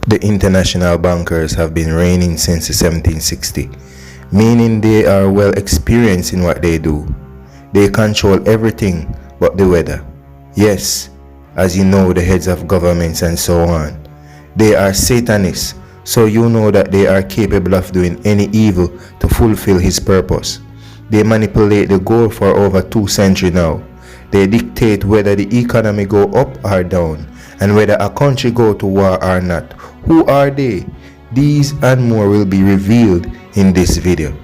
The international bankers have been reigning since the 1760, meaning they are well experienced in what they do. They control everything but the weather. Yes, as you know, the heads of governments and so on. They are Satanists, so you know that they are capable of doing any evil to fulfill his purpose. They manipulate the gold for over 2 centuries now. They dictate whether the economy go up or down, and whether a country go to war or not. Who are they? These and more will be revealed in this video.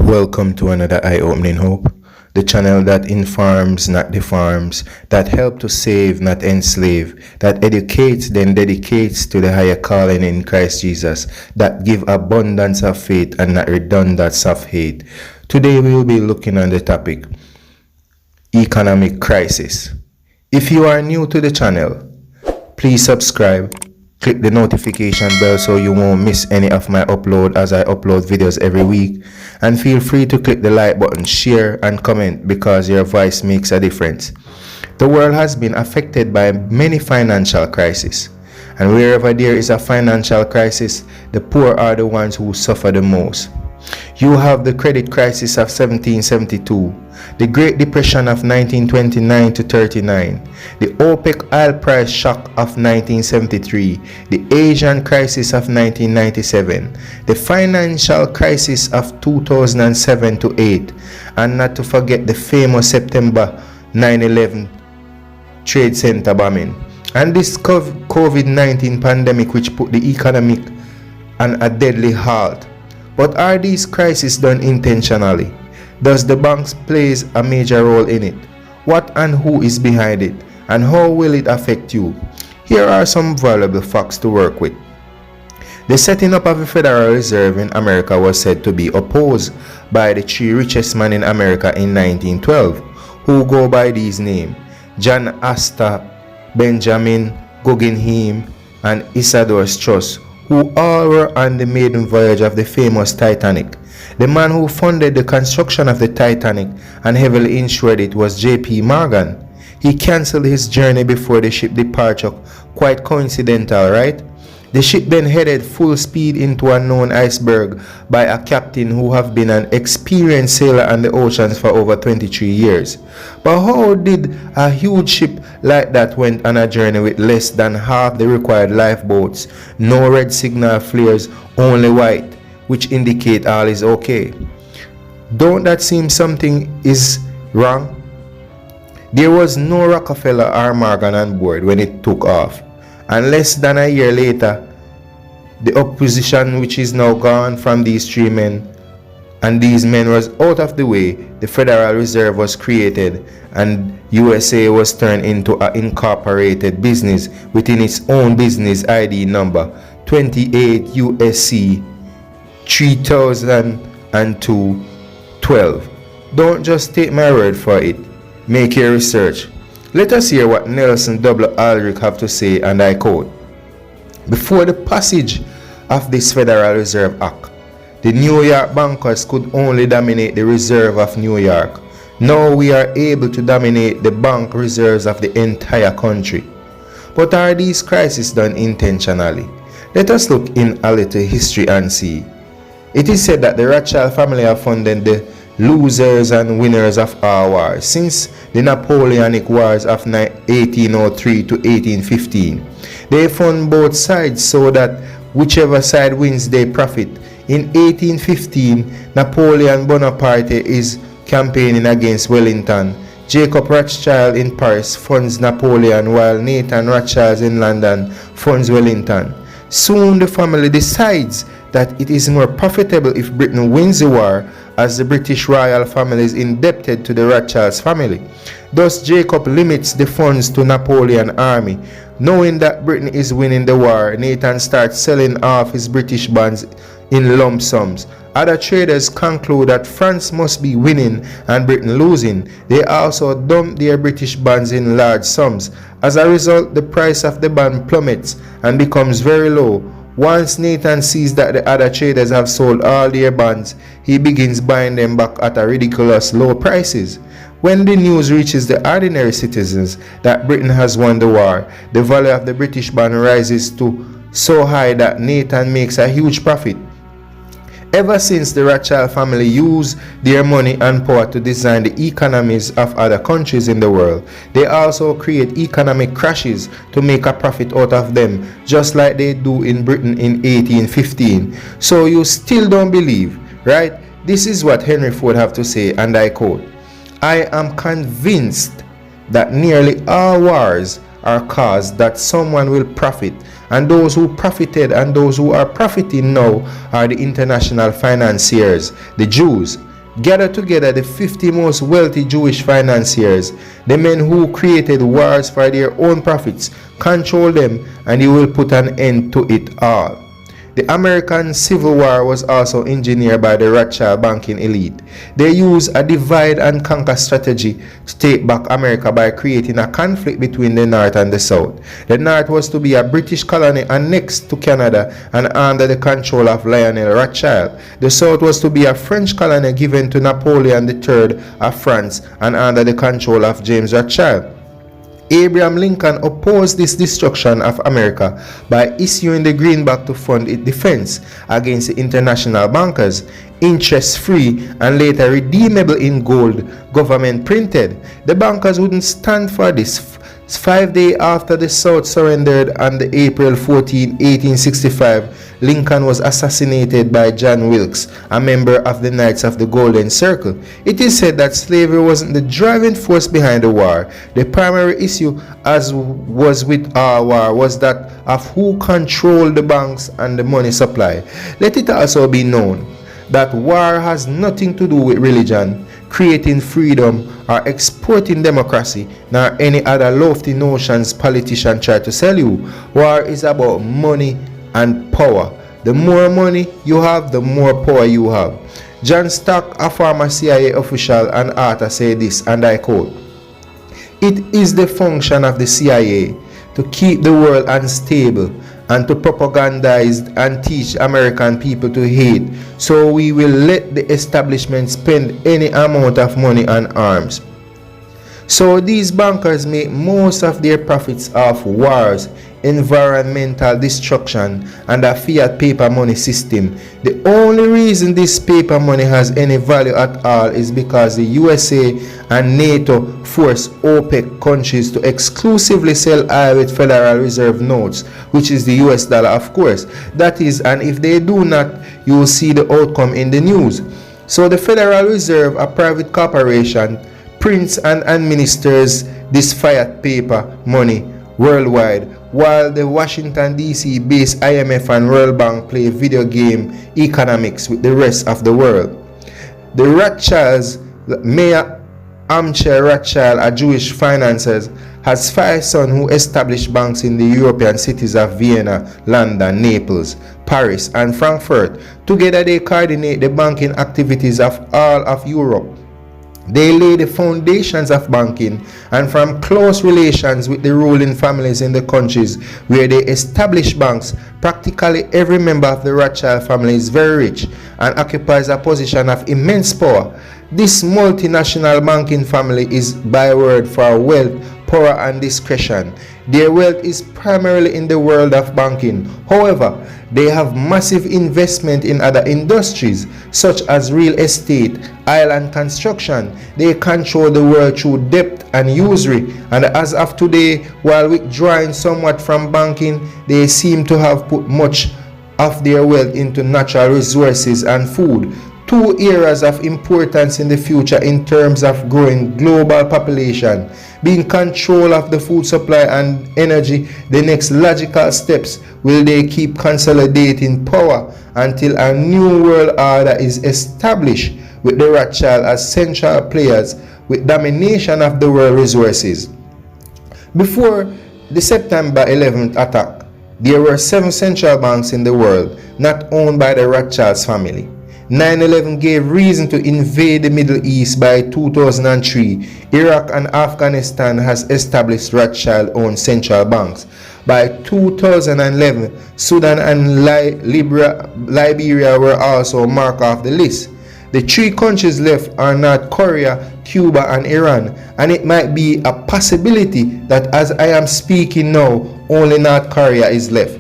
Welcome to another eye-opening hope, the channel that informs, not deforms, that helps to save, not enslave, that educates, then dedicates to the higher calling in Christ Jesus, that give abundance of faith and not redundance of hate. Today we will be looking on the topic, economic crisis. If you are new to the channel, please subscribe. Click the notification bell so you won't miss any of my upload as I upload videos every week, and feel free to click the like button, share and comment because your voice makes a difference. The world has been affected by many financial crises, and wherever there is a financial crisis, the poor are the ones who suffer the most. You have the credit crisis of 1772, the Great Depression of 1929 to 39, the OPEC oil price shock of 1973, the Asian crisis of 1997, the financial crisis of 2007 to 8, and not to forget the famous September 9/11 Trade Center bombing, and this COVID-19 pandemic which put the economic on a deadly halt. But are these crises done intentionally? Does the banks plays a major role in it? What and who is behind it? And how will it affect you? Here are some valuable facts to work with. The setting up of the Federal Reserve in America was said to be opposed by the 3 richest men in America in 1912, who go by these names: John Astor, Benjamin Guggenheim, and Isidore Straus, who all were on the maiden voyage of the famous Titanic. The man who funded the construction of the Titanic and heavily insured it was J.P. Morgan. He cancelled his journey before the ship departure. Quite coincidental, right? The ship then headed full speed into a known iceberg by a captain who have been an experienced sailor on the oceans for over 23 years. But how did a huge ship like that went on a journey with less than half the required lifeboats, no red signal flares, only white, which indicate all is okay? Don't that seem something is wrong? There was no Rockefeller or Morgan on board when it took off. And less than a year later, the opposition which is now gone from these 3 men, and these men was out of the way, the Federal Reserve was created and USA was turned into an incorporated business within its own business ID number 28 USC 3002-12. Don't just take my word for it. Make your research. Let us hear what Nelson W. Aldrich have to say, and I quote: "Before the passage of this Federal Reserve Act, the New York bankers could only dominate the reserve of New York. Now we are able to dominate the bank reserves of the entire country." But are these crises done intentionally? Let us look in a little history and see. It is said that the Rothschild family have funded the losers and winners of all wars since the Napoleonic Wars of 1803 to 1815. They fund both sides so that whichever side wins they profit. In 1815, Napoleon Bonaparte is campaigning against Wellington. Jacob Rothschild in Paris funds Napoleon, while Nathan Rothschild in London funds Wellington. Soon the family decides that it is more profitable if Britain wins the war, as the British royal family is indebted to the Rothschilds family. Thus Jacob limits the funds to Napoleon army. Knowing that Britain is winning the war, Nathan starts selling off his British bonds in lump sums. Other traders conclude that France must be winning and Britain losing. They also dump their British bonds in large sums. As a result, the price of the bond plummets and becomes very low. Once Nathan sees that the other traders have sold all their bonds, he begins buying them back at a ridiculous low prices. When the news reaches the ordinary citizens that Britain has won the war, the value of the British bond rises to so high that Nathan makes a huge profit. Ever since the Rothschild family used their money and power to design the economies of other countries in the world, they also create economic crashes to make a profit out of them, just like they do in Britain in 1815. So you still don't believe, right? This is what Henry Ford have to say, and I quote, "I am convinced that nearly all wars are caused that someone will profit, and those who profited and those who are profiting now are the international financiers, the Jews. Gather together the 50 most wealthy Jewish financiers, the men who created wars for their own profits, control them, and you will put an end to it all." The American Civil War was also engineered by the Rothschild banking elite. They used a divide and conquer strategy to take back America by creating a conflict between the North and the South. The North was to be a British colony annexed to Canada and under the control of Lionel Rothschild. The South was to be a French colony given to Napoleon III of France and under the control of James Rothschild. Abraham Lincoln opposed this destruction of America by issuing the greenback to fund its defense against the international bankers, interest-free and later redeemable in gold, government printed. The bankers wouldn't stand for this. 5 days after the South surrendered on the April 14, 1865, Lincoln was assassinated by John Wilkes, a member of the Knights of the Golden Circle. It is said that slavery wasn't the driving force behind the war. The primary issue, as was with our war, was that of who controlled the banks and the money supply. Let it also be known that war has nothing to do with religion, creating freedom, or exporting democracy, nor any other lofty notions politicians try to sell you. War is about money and power. The more money you have, the more power you have. John Stock, a former CIA official and author, said this, and I quote, "It is the function of the CIA to keep the world unstable and to propagandize and teach American people to hate, so we will let the establishment spend any amount of money on arms." So these bankers make most of their profits off wars, environmental destruction, and a fiat paper money system. The only reason this paper money has any value at all is because the USA and NATO force OPEC countries to exclusively sell oil with Federal Reserve notes, which is the US dollar, of course. That is, and if they do not, you will see the outcome in the news. So the Federal Reserve, a private corporation, prints and administers this fiat paper money worldwide, while the Washington DC based IMF and World Bank play video game economics with the rest of the world. The Rothschilds, Mayor Amchel Rothschild, a Jewish financier, has 5 sons who established banks in the European cities of Vienna, London, Naples, Paris, and Frankfurt. Together they coordinate the banking activities of all of Europe. They lay the foundations of banking, and from close relations with the ruling families in the countries where they establish banks, practically every member of the Rothschild family is very rich and occupies a position of immense power. This multinational banking family is byword for wealth, power, and discretion. Their wealth is primarily in the world of banking. However, they have massive investment in other industries such as real estate, island construction. They control the world through debt and usury, and as of today, while withdrawing somewhat from banking, they seem to have put much of their wealth into natural resources and food. two areas of importance in the future in terms of growing global population. Being control of the food supply and energy, the next logical steps will they keep consolidating power until a new world order is established with the Rothschild as central players with domination of the world resources. Before the September 11th attack, there were 7 central banks in the world not owned by the Rothschilds family. 9/11 gave reason to invade the Middle East. By 2003, Iraq and Afghanistan has established Rothschild-owned central banks. By 2011, Sudan and Liberia were also marked off the list. The 3 countries left are North Korea, Cuba, and Iran, and it might be a possibility that as I am speaking now, only North Korea is left.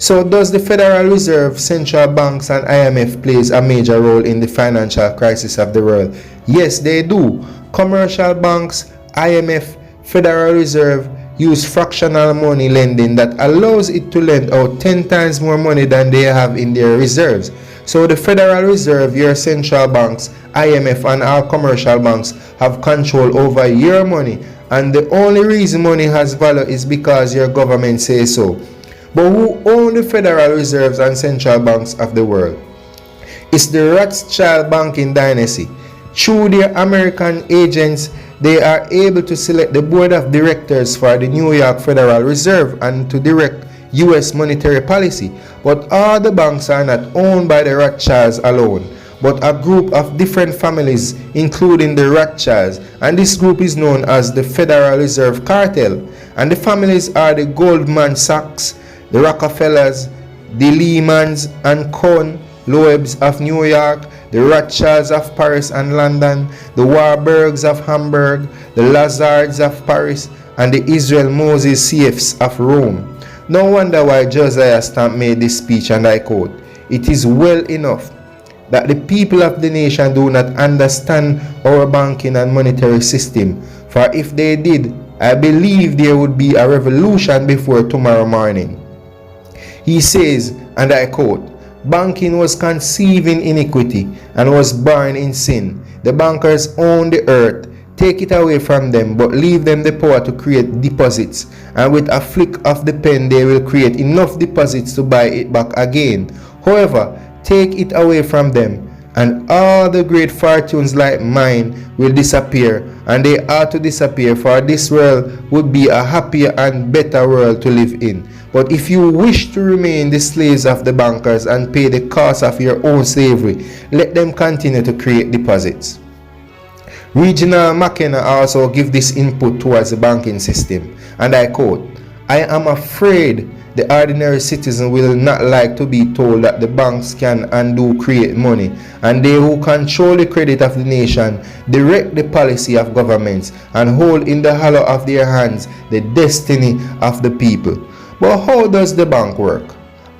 So does the Federal Reserve, central banks, and IMF plays a major role in the financial crisis of the world? Yes, they do. Commercial banks, IMF, Federal Reserve use fractional money lending that allows it to lend out 10 times more money than they have in their reserves. So the Federal Reserve, your central banks, IMF, and all commercial banks have control over your money, and the only reason money has value is because your government says so. But who own the Federal Reserves and central banks of the world? It's the Rothschild banking dynasty. Through their American agents, they are able to select the board of directors for the New York Federal Reserve and to direct US monetary policy. But all the banks are not owned by the Rothschilds alone, but a group of different families, including the Rothschilds, and this group is known as the Federal Reserve Cartel. And the families are the Goldman Sachs, the Rockefellers, the Lehmans and Cohn Loebs of New York, the Rothschilds of Paris and London, the Warburgs of Hamburg, the Lazards of Paris, and the Israel Moses CFs of Rome. No wonder why Josiah Stamp made this speech, and I quote, "It is well enough that the people of the nation do not understand our banking and monetary system, for if they did, I believe there would be a revolution before tomorrow morning." He says, and I quote, "Banking was conceived in iniquity and was born in sin. The bankers own the earth. Take it away from them, but leave them the power to create deposits. And with a flick of the pen, they will create enough deposits to buy it back again. However, take it away from them, and all the great fortunes like mine will disappear, and they ought to disappear, for this world would be a happier and better world to live in. But if you wish to remain the slaves of the bankers and pay the cost of your own slavery, let them continue to create deposits." Regional McKenna also give this input towards the banking system, and I quote, "I am afraid the ordinary citizen will not like to be told that the banks can and do create money, and they who control the credit of the nation direct the policy of governments and hold in the hollow of their hands the destiny of the people." But how does the bank work?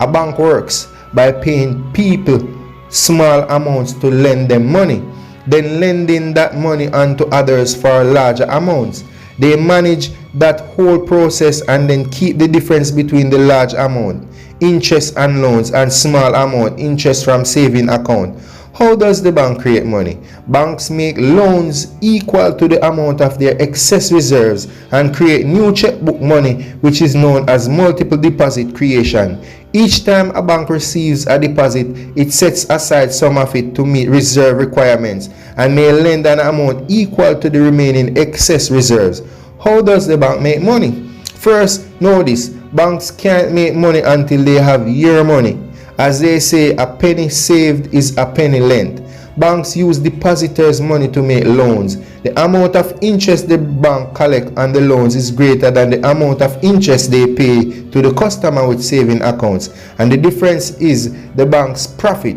A bank works by paying people small amounts to lend them money, then lending that money on to others for larger amounts. They manage that whole process and then keep the difference between the large amount, interest and loans, and small amount, interest from saving account. How does the bank create money? Banks make loans equal to the amount of their excess reserves and create new checkbook money, which is known as multiple deposit creation. Each time a bank receives a deposit, it sets aside some of it to meet reserve requirements and may lend an amount equal to the remaining excess reserves. How does the bank make money? First, notice, banks can't make money until they have your money. As they say, a penny saved is a penny lent. Banks use depositors' money to make loans. The amount of interest the bank collects on the loans is greater than the amount of interest they pay to the customer with saving accounts, and the difference is the bank's profit.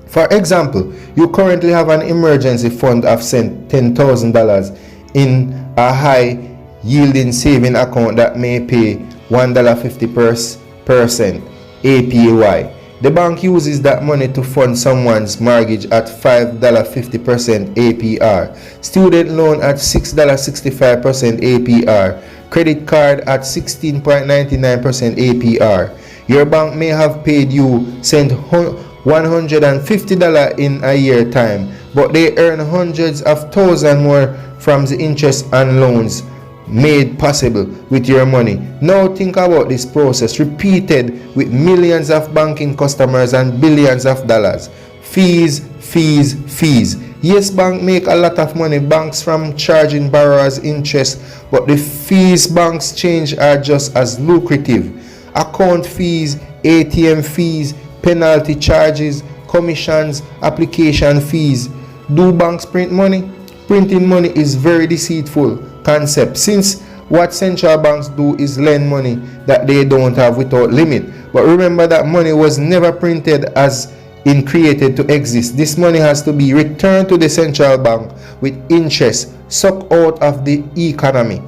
For example, you currently have an emergency fund of $10,000 in a high yielding saving account that may pay $1.50% APY. The bank uses that money to fund someone's mortgage at $5.50% APR, student loan at $6.65% APR, credit card at 16.99% APR. Your bank may have paid you sent $150 in a year time, but they earn hundreds of thousands more from the interest and loans made possible with your money. Now think about this process repeated with millions of banking customers and billions of dollars. Fees, fees, fees. Yes, banks make a lot of money, banks from charging borrowers interest, but the fees banks change are just as lucrative. Account fees, ATM fees, penalty charges, commissions, application fees. Do banks print money? Printing money is very deceitful concept, since what central banks do is lend money that they don't have without limit. But remember that money was never printed as in created to exist. This money has to be returned to the central bank with interest sucked out of the economy.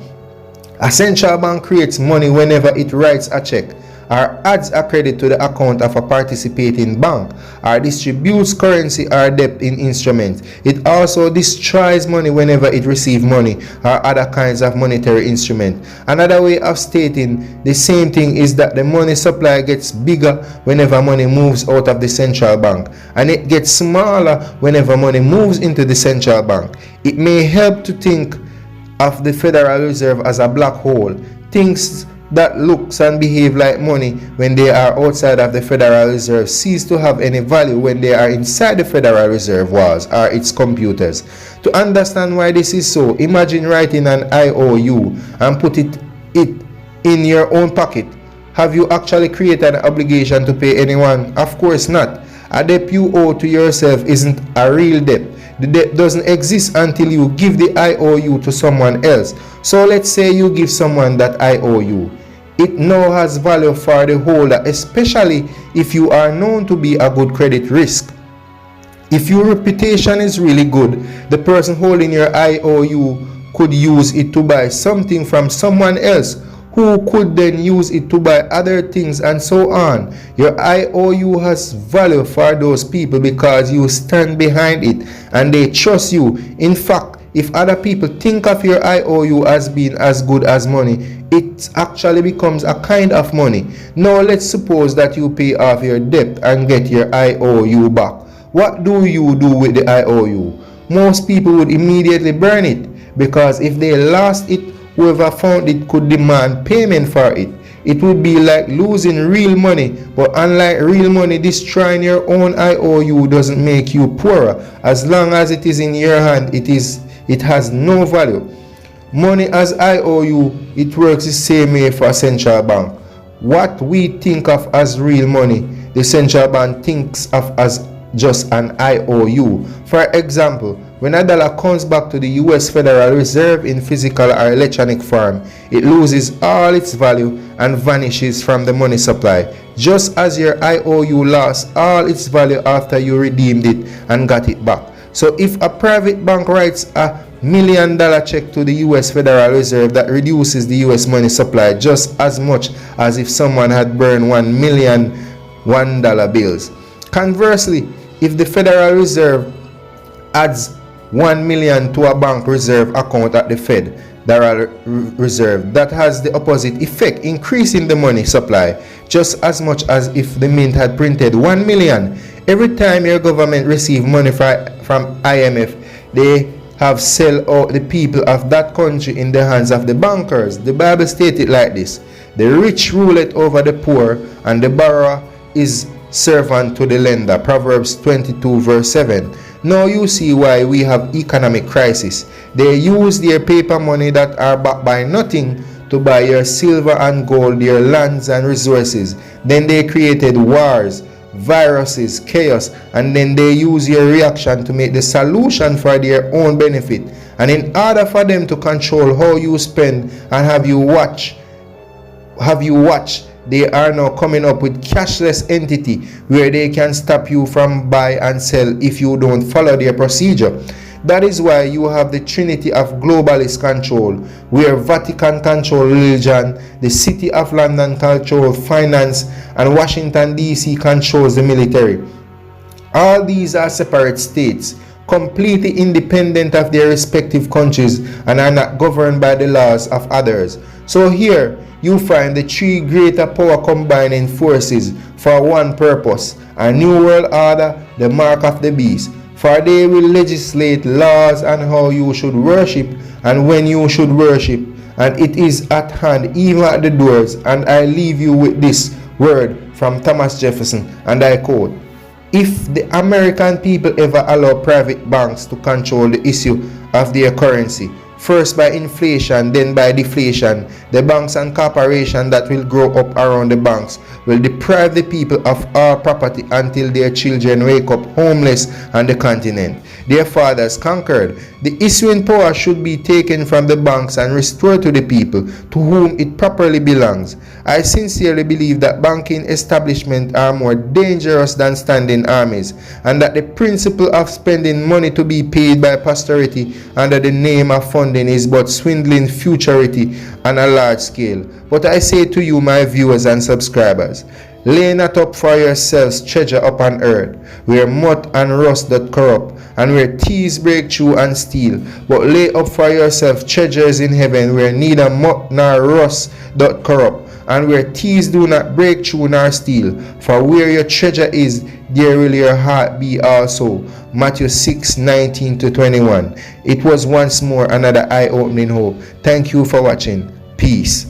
A central bank creates money whenever it writes a check, or adds a credit to the account of a participating bank, or distributes currency or debt in instruments. It also destroys money whenever it receives money or other kinds of monetary instrument. Another way of stating the same thing is that the money supply gets bigger whenever money moves out of the central bank, and it gets smaller whenever money moves into the central bank. It may help to think of the Federal Reserve as a black hole. Things that looks and behave like money when they are outside of the Federal Reserve cease to have any value when they are inside the Federal Reserve walls or its computers. To understand why this is so, imagine writing an IOU and put it in your own pocket. Have you actually created an obligation to pay anyone? Of course not. A debt you owe to yourself isn't a real debt. The debt doesn't exist until you give the IOU to someone else. So let's say you give someone that IOU. It now has value for the holder, especially if you are known to be a good credit risk. If your reputation is really good, the person holding your IOU could use it to buy something from someone else, who could then use it to buy other things, and so on. Your IOU has value for those people because you stand behind it and they trust you. In fact, if other people think of your IOU as being as good as money, it actually becomes a kind of money. Now let's suppose that you pay off your debt and get your IOU back. What do you do with the IOU? Most people would immediately burn it, because if they lost it, whoever found it could demand payment for it. It would be like losing real money, but unlike real money, destroying your own IOU doesn't make you poorer. As long as it is in your hand, it has no value. Money as IOU, it works the same way for a central bank. What we think of as real money, the central bank thinks of as just an IOU. For example, when a dollar comes back to the US Federal Reserve in physical or electronic form, it loses all its value and vanishes from the money supply, just as your IOU lost all its value after you redeemed it and got it back. So if a private bank writes a $1 million check to the US Federal Reserve, that reduces the US money supply just as much as if someone had burned 1 million $1 bills. Conversely, if the Federal Reserve adds 1 million to a bank reserve account at the Federal Reserve, that has the opposite effect, increasing the money supply just as much as if the mint had printed 1 million. Every time your government receives money from IMF, they have sell out the people of that country in the hands of the bankers. The Bible states it like this: the rich rule it over the poor, and the borrower is servant to the lender. Proverbs 22 verse 7. Now you see why we have economic crisis. They use their paper money that are backed by nothing to buy your silver and gold, your lands and resources. Then they created wars, viruses, chaos, and then they use your reaction to make the solution for their own benefit. And in order for them to control how you spend and have you watch, they are now coming up with cashless entity where they can stop you from buy and sell if you don't follow their procedure. That is why you have the trinity of globalist control, where Vatican control religion, the City of London control finance, and Washington DC controls the military. All these are separate states completely independent of their respective countries and are not governed by the laws of others. So here you find the three greater power combining forces for one purpose: a new world order, the mark of the beast. For they will legislate laws on how you should worship and when you should worship, and it is at hand, even at the doors. And I leave you with this word from Thomas Jefferson, and I quote: if the American people ever allow private banks to control the issue of their currency, first by inflation, then by deflation, the banks and corporations that will grow up around the banks will deprive the people of all property until their children wake up homeless on the continent. Their fathers conquered. The issuing power should be taken from the banks and restored to the people to whom it properly belongs. I sincerely believe that banking establishments are more dangerous than standing armies, and that the principle of spending money to be paid by posterity under the name of funding is but swindling futurity on a large scale. But I say to you, my viewers and subscribers, lay not up for yourselves treasure upon earth, where moth and rust doth corrupt, and where thieves break through and steal. But lay up for yourselves treasures in heaven, where neither moth nor rust doth corrupt, and where thieves do not break through nor steal. For where your treasure is, there will your heart be also. Matthew 6:19-21. It was once more another eye-opening hope. Thank you for watching. Peace.